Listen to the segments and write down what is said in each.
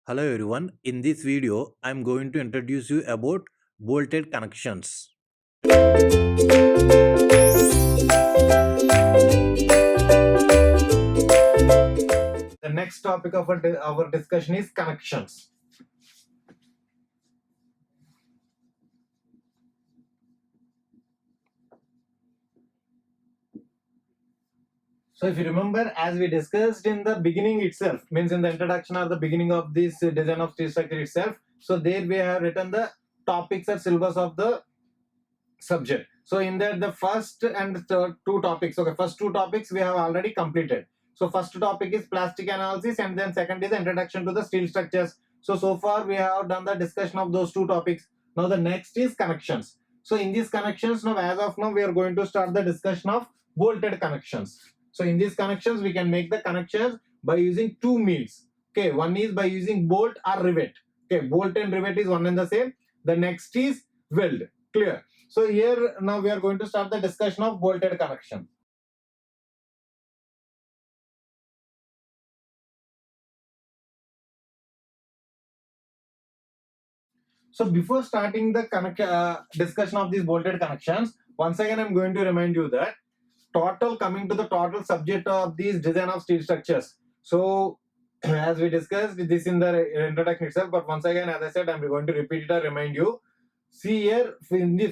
Hello everyone, in this video I am going to introduce you about bolted connections. The next topic of our discussion is connections. So if you remember, as we discussed in the beginning itself, means in the introduction or the beginning of this design of steel structure itself, so there we have written the topics or syllabus of the subject. So in that the first and third two topics, okay, first two topics we have already completed. So first topic is plastic analysis and then second is introduction to the steel structures. So far we have done the discussion of those two topics. Now the next is connections. So in these connections, now as of now we are going to start the discussion of bolted connections. So in these connections we can make the connections by using two means. Okay, one is by using bolt or rivet. Okay, bolt and rivet is one and the same. The next is weld. Clear? So here now we are going to start the discussion of bolted connection. So before starting the discussion of these bolted connections, once again I'm going to remind you that coming to the total subject of these design of steel structures. So as we discussed this in the introduction itself, but once again as I said I'm going to repeat it or remind you. See here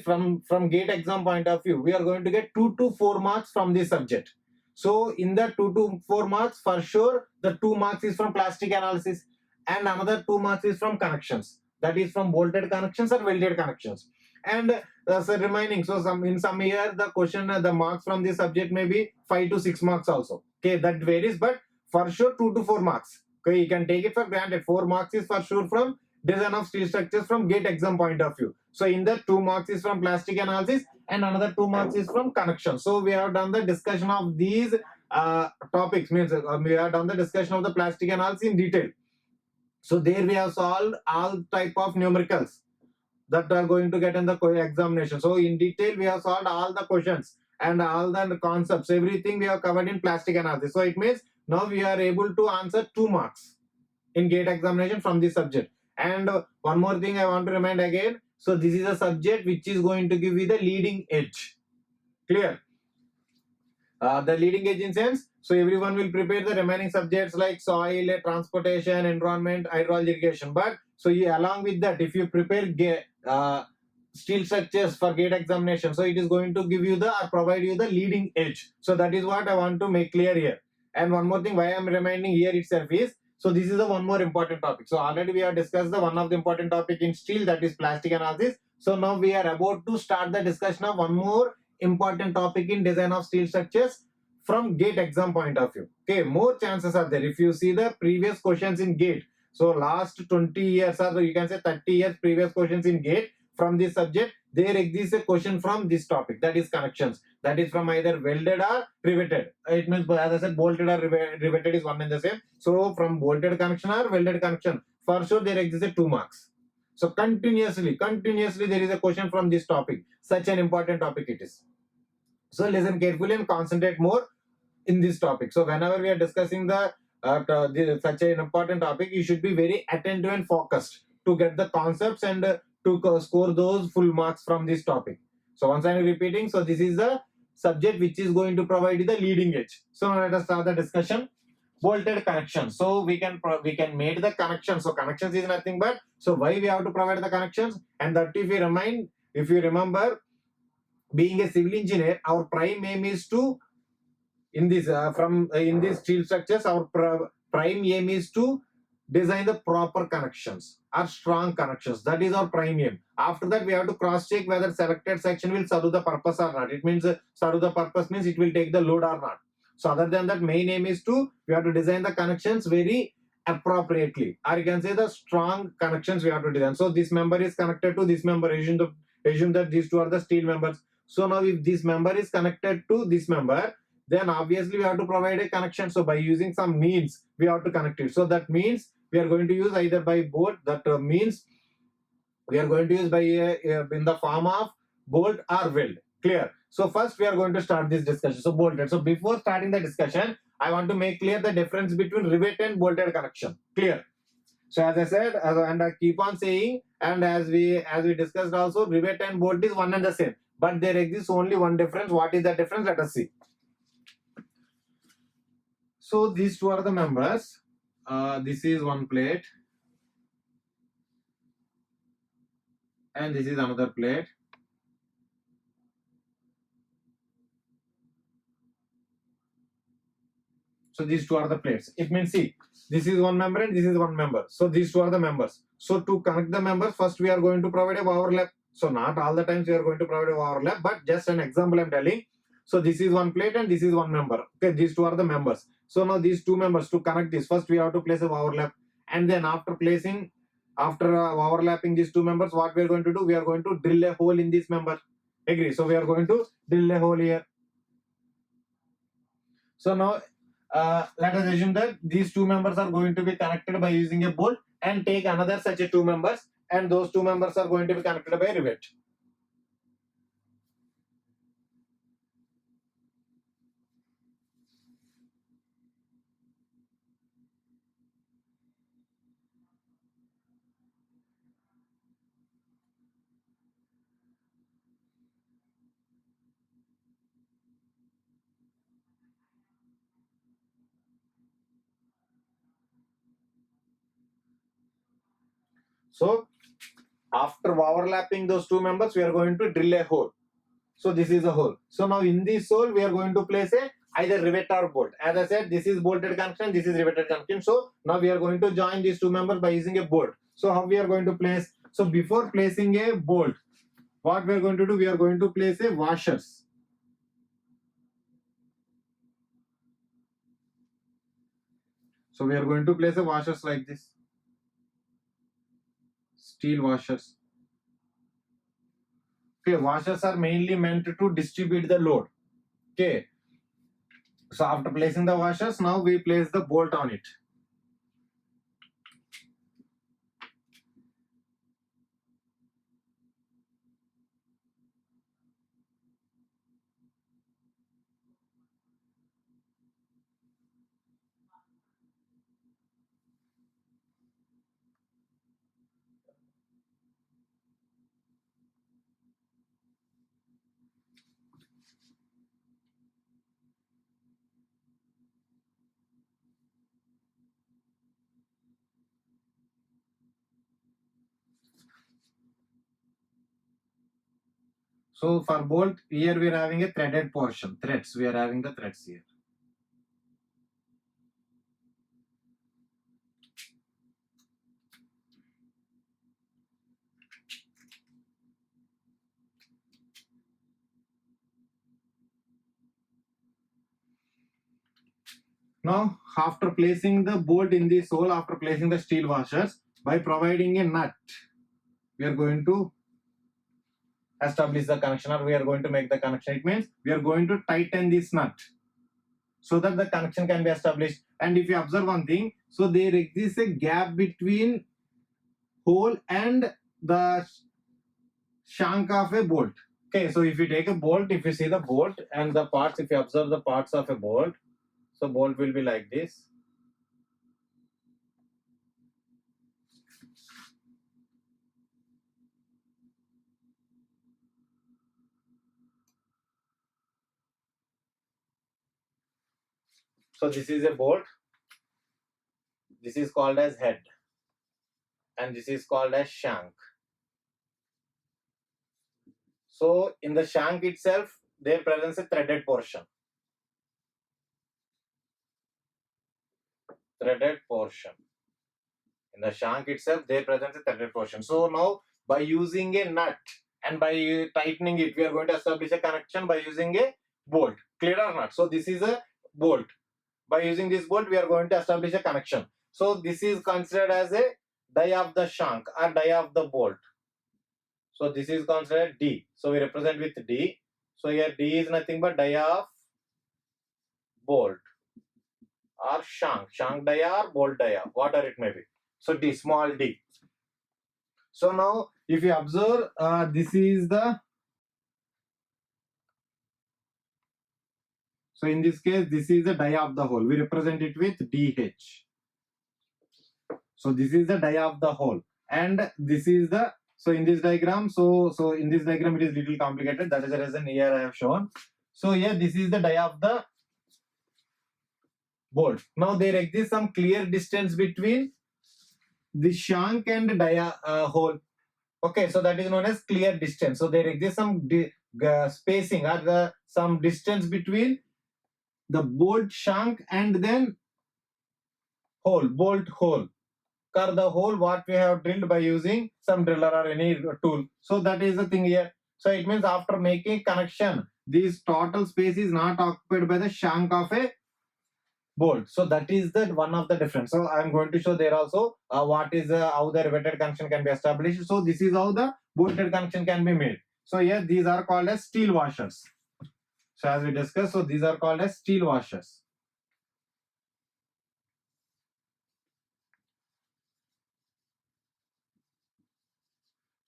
from gate exam point of view, we are going to get 2 to 4 marks from this subject. So in the 2 to 4 marks, for sure the 2 marks is from plastic analysis and another 2 marks is from connections, that is from bolted connections or welded connections. And so remaining, so in some year the question the marks from this subject may be 5 to 6 marks also. Okay, that varies, but for sure 2 to 4 marks. Okay, you can take it for granted. 4 marks is for sure from design of steel structures from gate exam point of view. So in the 2 marks is from plastic analysis and another 2 marks is from connection. So we have done the discussion of these topics, means we have done the discussion of the plastic analysis in detail. So there we have solved all type of numericals that are going to get in the examination. So in detail we have solved all the questions and all the concepts, everything we have covered in plastic analysis. So it means now we are able to answer 2 marks in gate examination from this subject. And one more thing I want to remind again, so this is a subject which is going to give you the leading edge. Clear? The leading edge in sense, so everyone will prepare the remaining subjects like soil, transportation, environment, hydrology, irrigation. But so you, along with that, if you prepare steel structures for gate examination, so it is going to give you the or provide you the leading edge. So that is what I want to make clear here. And one more thing why I am reminding here itself is, so this is the one more important topic. So already we have discussed the one of the important topic in steel, that is plastic analysis. So now we are about to start the discussion of one more important topic in design of steel structures from gate exam point of view. Okay, more chances are there. If you see the previous questions in gate, so last 20 years or you can say 30 years previous questions in gate from this subject, there exists a question from this topic, that is connections, that is from either welded or riveted. It means, as I said, bolted or riveted is one and the same. So from bolted connection or welded connection, for sure there exists 2 marks. So continuously there is a question from this topic. Such an important topic it is. So listen carefully and concentrate more in this topic. So whenever we are discussing such an important topic, you should be very attentive and focused to get the concepts and to score those full marks from this topic. So once I am repeating, so this is the subject which is going to provide you the leading edge. So now let us start the discussion. Bolted connection. So we can make the connection. So connections is nothing but, so why we have to provide the connections, and that if you remember, being a civil engineer, our prime aim is to in this in these steel structures, our prime aim is to design the proper connections or strong connections. That is our prime aim. After that we have to cross check whether selected section will serve the purpose or not. It means serve the purpose means it will take the load or not. So other than that, main aim is to we have to design the connections very appropriately, or you can say the strong connections we have to design. So this member is connected to this member, assume that these two are the steel members. So now if this member is connected to this member, then obviously we have to provide a connection. So by using some means we have to connect it. So that means we are going to use either by bolt, that means we are going to use by in the form of bolt or weld. Clear? So first we are going to start this discussion. So bolted. So before starting the discussion, I want to make clear the difference between rivet and bolted connection. Clear? So as I said, and I keep on saying, and as we discussed also, rivet and bolt is one and the same, but there exists only one difference. What is the difference? Let us see. So these two are the members. This is one plate, and this is another plate. So these two are the plates. It means, see, this is one member and this is one member. So these two are the members. So to connect the members, first we are going to provide a overlap. So not all the times we are going to provide a overlap, but just an example I'm telling. So this is one plate and this is one member. Okay, these two are the members. So now these two members, to connect this, first we have to place a overlap, and then after overlapping these two members, what we are going to do? We are going to drill a hole in this member. Agree? So we are going to drill a hole here. So now let us assume that these two members are going to be connected by using a bolt, and take another such a two members, and those two members are going to be connected by a rivet. So after overlapping those two members, we are going to drill a hole. So this is a hole. So now in this hole, we are going to place a either rivet or bolt. As I said, this is bolted connection, this is riveted connection. So now we are going to join these two members by using a bolt. So how we are going to place? So before placing a bolt, what we are going to do? We are going to place a washers. So we are going to place a washers like this. Steel washers. Okay, washers are mainly meant to distribute the load. Okay. So after placing the washers, now we place the bolt on it. So for bolt, here we are having a threaded portion. Threads. We are having the threads here. Now, after placing the bolt in this hole, after placing the steel washers, by providing a nut, we are going to establish the connection, or we are going to make the connection. It means we are going to tighten this nut so that the connection can be established. And if you observe one thing, so there exists a gap between hole and the shank of a bolt. Okay, so if you take a bolt, if you see the bolt and the parts, if you observe the parts of a bolt, so bolt will be like this. So this is a bolt. This is called as head, and this is called as shank. So in the shank itself, there presents a threaded portion. Threaded portion. In the shank itself, there presents a threaded portion. So now by using a nut and by tightening it, we are going to establish a connection by using a bolt. Clear or not? So this is a bolt. By using this bolt, we are going to establish a connection. So this is considered as a die of the shank or die of the bolt. So this is considered D. So we represent with D. So here D is nothing but die of bolt or shank. Shank dia or bolt dia, whatever it may be. So D, small d. So now if you observe, this is the, so in this case, this is the die of the hole. We represent it with DH. So this is the dia of the hole, and this is the, so in this diagram, so in this diagram it is little complicated. That is the reason here I have shown. So here this is the dia of the bolt. Now there exists some clear distance between the shank and dia hole. Okay, so that is known as clear distance. So there exists some spacing or some distance between the bolt shank and then hole, bolt hole. Or the hole what we have drilled by using some driller or any tool. So that is the thing here. So it means after making connection, this total space is not occupied by the shank of a bolt. So that is the one of the difference. So I am going to show there also what is how the riveted connection can be established. So this is how the bolted connection can be made. So here these are called as steel washers. So as we discussed, so these are called as steel washers.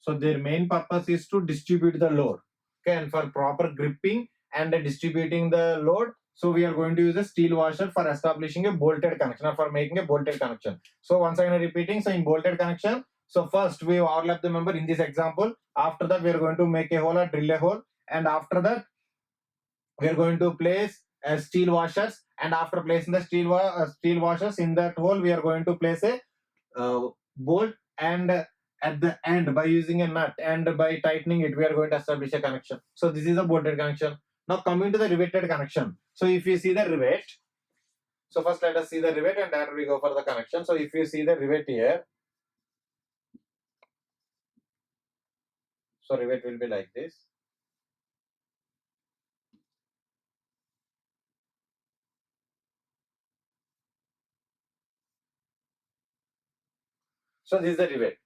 So their main purpose is to distribute the load. Okay, and for proper gripping and distributing the load, so we are going to use a steel washer for establishing a bolted connection or for making a bolted connection. So once again repeating, so in bolted connection, so first we overlap the member in this example. After that we are going to make a hole or drill a hole, and after that we are going to place steel washers, and after placing the steel washers in that hole, we are going to place a bolt, and at the end by using a nut and by tightening it we are going to establish a connection. So this is a bolted connection. Now coming to the riveted connection. So if you see the rivet, so first let us see the rivet and then we go for the connection. So if you see the rivet here, so rivet will be like this. So this is the rivet.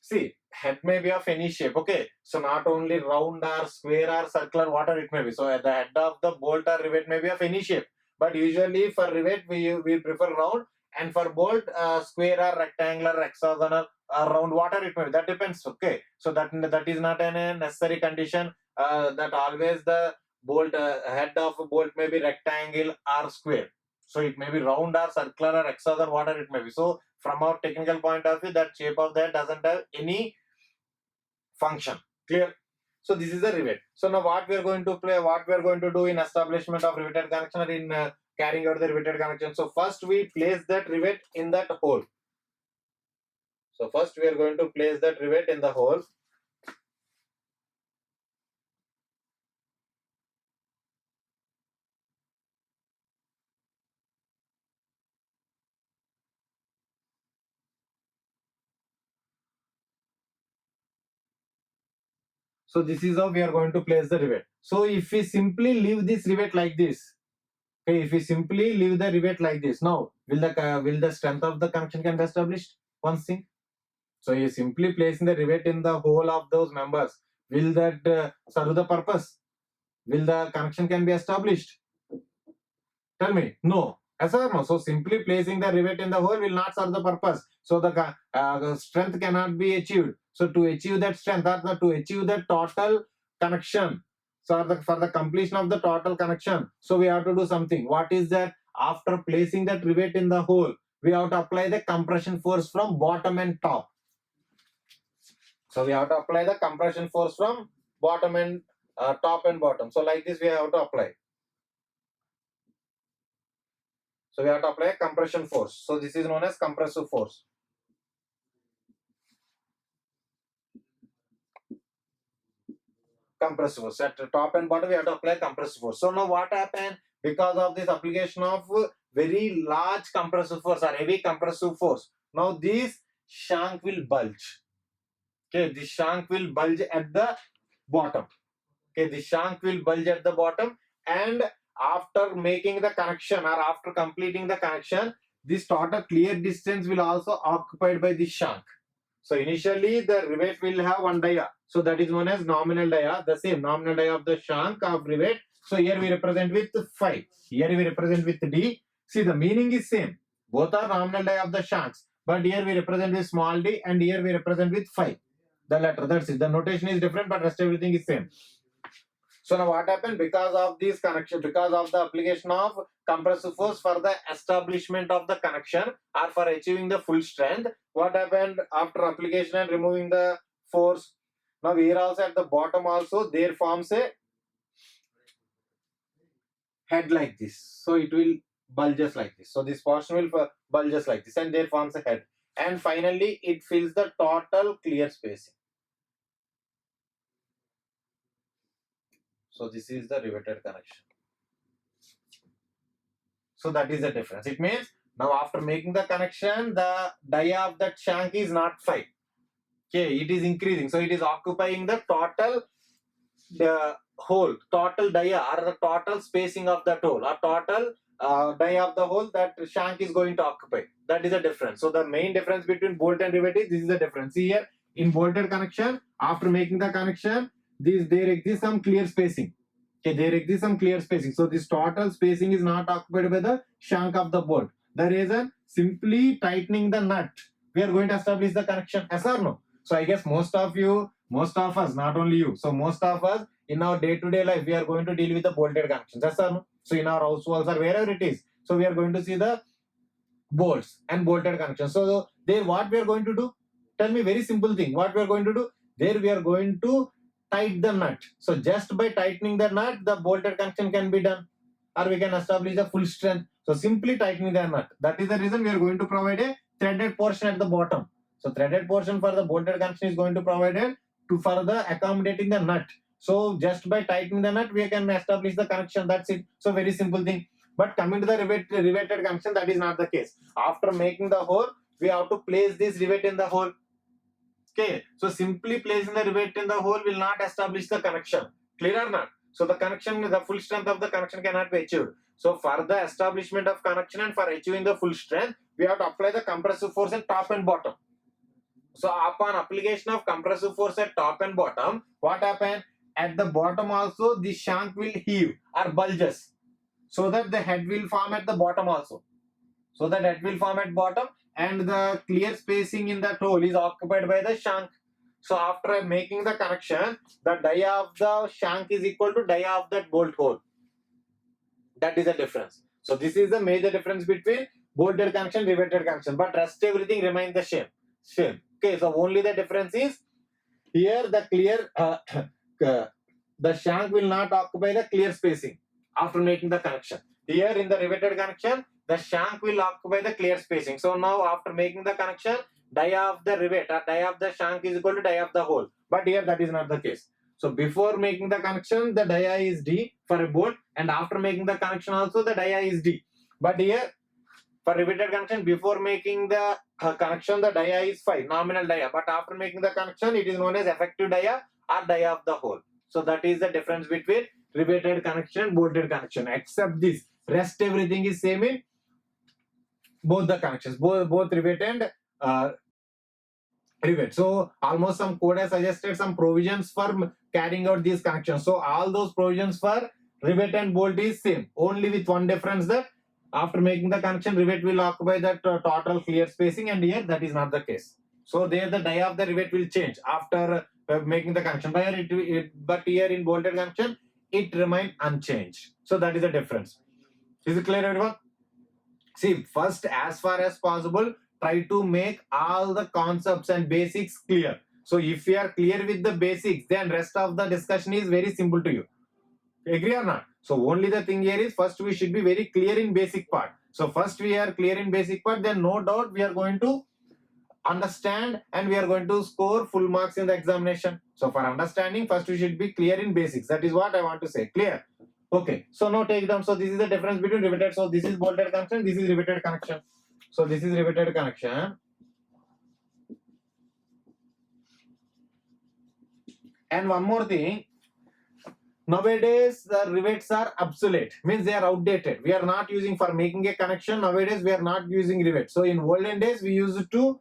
See, head may be of any shape, okay? So not only round or square or circular, whatever it may be. So at the head of the bolt or rivet may be of any shape. But usually for rivet, we prefer round, and for bolt, square or rectangular, hexagonal, or round, whatever it may be. That depends, okay? So that is not a necessary condition that always the bolt, head of a bolt may be rectangle or square. So it may be round or circular or hexagonal, whatever it may be. So from our technical point of view, that shape of that doesn't have any function. Clear? So this is the rivet. So now what we are going to do in establishment of riveted connection or in carrying out the riveted connection. So first we place that rivet in that hole. So first we are going to place that rivet in the hole. So this is how we are going to place the rivet. So if we simply leave this rivet like this, okay, if we simply leave the rivet like this, now will the strength of the connection can be established? One thing. So you simply placing the rivet in the hole of those members. Will that serve the purpose? Will the connection can be established? Tell me. No. Yes or no? So simply placing the rivet in the hole will not serve the purpose. So the strength cannot be achieved. So to achieve that strength or to achieve the total connection, so for the completion of the total connection, so we have to do something. What is that? After placing that rivet in the hole, we have to apply the compression force from bottom and top. So we have to apply the compression force from bottom and top and bottom. So like this we have to apply. So we have to apply a compression force. So this is known as compressive force. Compressive force. At the top and bottom we have to apply compressive force. So now what happened? Because of this application of very large compressive force or heavy compressive force, now this shank will bulge. Okay, this shank will bulge at the bottom. Okay, the shank will bulge at the bottom, and after making the connection or after completing the connection, this total clear distance will also occupied by the shank. So initially the rivet will have one dia. So that is known as nominal dia, the same nominal dia of the shank of rivet. So here we represent with 5. Here we represent with D. See, the meaning is same. Both are nominal dia of the shanks. But here we represent with small d and here we represent with 5. The letter, that's it. The notation is different, but rest everything is same. So now what happened? Because of this connection, because of the application of compressive force for the establishment of the connection or for achieving the full strength, what happened after application and removing the force? Now here also at the bottom also there forms a head like this. So it will bulges like this. So this portion will bulges like this and there forms a head. And finally it fills the total clear spacing. So this is the riveted connection. So that is the difference. It means now after making the connection, the dia of that shank is not 5. Okay, it is increasing. So it is occupying the total hole, total dia or the total spacing of that hole or total dia of the hole that shank is going to occupy. That is the difference. So the main difference between bolt and rivet is this is the difference. See here in bolted connection, after making the connection, there exists some clear spacing. Okay, there exists some clear spacing. So this total spacing is not occupied by the shank of the bolt. The reason, simply tightening the nut, we are going to establish the connection. Yes or no? So I guess most of you, most of us, not only you. So most of us in our day-to-day life, we are going to deal with the bolted connections. Yes or no? So in our house walls or wherever it is. So we are going to see the bolts and bolted connections. So there what we are going to do? Tell me very simple thing. What we are going to do? There we are going to tighten the nut. So just by tightening the nut, the bolted connection can be done. Or we can establish the full strength. So simply tightening the nut. That is the reason we are going to provide a threaded portion at the bottom. So threaded portion for the bolted connection is going to provide to further accommodating the nut. So just by tightening the nut, we can establish the connection. That's it. So very simple thing. But coming to the riveted connection, that is not the case. After making the hole, we have to place this rivet in the hole. Okay, so simply placing the rivet in the hole will not establish the connection. Clear or not? So the connection, the full strength of the connection cannot be achieved. So for the establishment of connection and for achieving the full strength, we have to apply the compressive force at top and bottom. So upon application of compressive force at top and bottom, what happens? At the bottom also, the shank will heave or bulges, so that the head will form at the bottom also. So that head will form at bottom and the clear spacing in that hole is occupied by the shank. So after making the connection, the dia of the shank is equal to dia of that bolt hole. That is the difference. So this is the major difference between bolted connection, riveted connection. But rest everything remains the same. Okay, so only the difference is here the clear the shank will not occupy the clear spacing after making the connection. Here in the riveted connection, the shank will occupy the clear spacing. So now after making the connection, dia of the rivet or dia of the shank is equal to dia of the hole. But here that is not the case. So before making the connection, the dia is D for a bolt, and after making the connection also the dia is D. But here for riveted connection, before making the connection, the dia is 5, nominal dia. But after making the connection, it is known as effective dia or dia of the hole. So that is the difference between riveted connection and bolted connection. Except this, rest everything is same in both the connections, both rivet and rivet. So almost some code has suggested some provisions for carrying out these connections. So all those provisions for rivet and bolt is same, only with one difference that after making the connection, rivet will occupy that total clear spacing, and here that is not the case. So there the dia of the rivet will change after making the connection. But here in bolted connection, it remains unchanged. So that is the difference. Is it clear, everyone? See, first, as far as possible, try to make all the concepts and basics clear. So if you are clear with the basics, then rest of the discussion is very simple to you. Agree or not? So only the thing here is first we should be very clear in basic part. So first we are clear in basic part, then no doubt we are going to understand and we are going to score full marks in the examination. So for understanding, first we should be clear in basics. That is what I want to say. Clear? Okay. So now take them. So this is the difference between riveted. So this is bolted connection. This is riveted connection. So this is riveted connection. And one more thing. Nowadays, the rivets are obsolete. Means they are outdated. We are not using for making a connection. Nowadays, we are not using rivets. So in olden days, we used to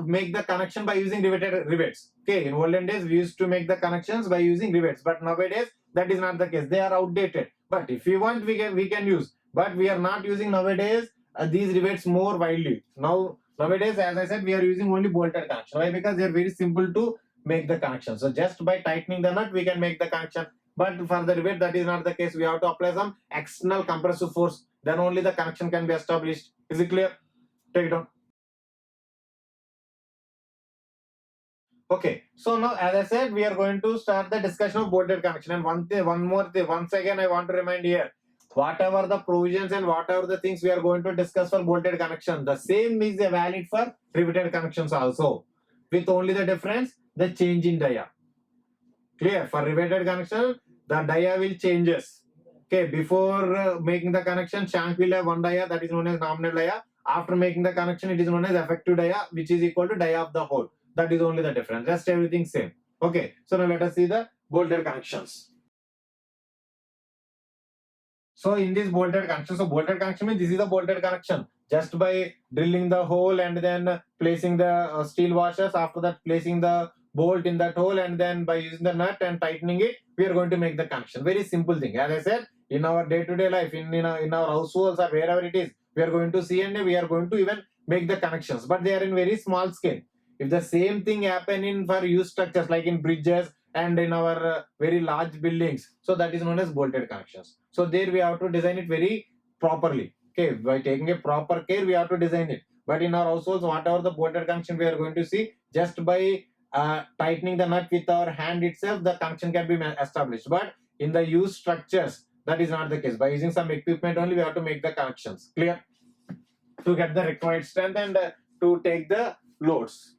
make the connection by using riveted rivets. Okay, in olden days, we used to make the connections by using rivets. But nowadays, that is not the case. They are outdated. But if we want, we can use. But we are not using nowadays these rivets more widely. Nowadays, as I said, we are using only bolted connection. Why? Because they are very simple to make the connection. So just by tightening the nut, we can make the connection. But for the rivet, that is not the case. We have to apply some external compressive force. Then only the connection can be established. Is it clear? Take it down. Okay, so now as I said, we are going to start the discussion of bolted connection. And one more thing, once again, I want to remind here, whatever the provisions and whatever the things we are going to discuss for bolted connection, the same is valid for riveted connections also, with only the difference, the change in dia. Clear? For riveted connection, the dia will changes. Okay, before making the connection, shank will have one dia, that is known as nominal dia. After making the connection, it is known as effective dia, which is equal to dia of the hole. That is only the difference. Rest everything same. Okay, so now let us see the bolted connections. So in this bolted connection, so bolted connection means this is the bolted connection. Just by drilling the hole and then placing the steel washers, after that placing the bolt in that hole, and then by using the nut and tightening it, we are going to make the connection. Very simple thing. As I said, in our day-to-day life, in our households or wherever it is, we are going to see and we are going to even make the connections, but they are in very small scale. If the same thing happen in for used structures like in bridges and in our very large buildings, so that is known as bolted connections. So there we have to design it very properly. Okay, by taking a proper care, we have to design it. But in our households, whatever the bolted connection we are going to see, just by tightening the nut with our hand itself, the connection can be established. But in the used structures, that is not the case. By using some equipment only, we have to make the connections. Clear? To get the required strength and to take the loads.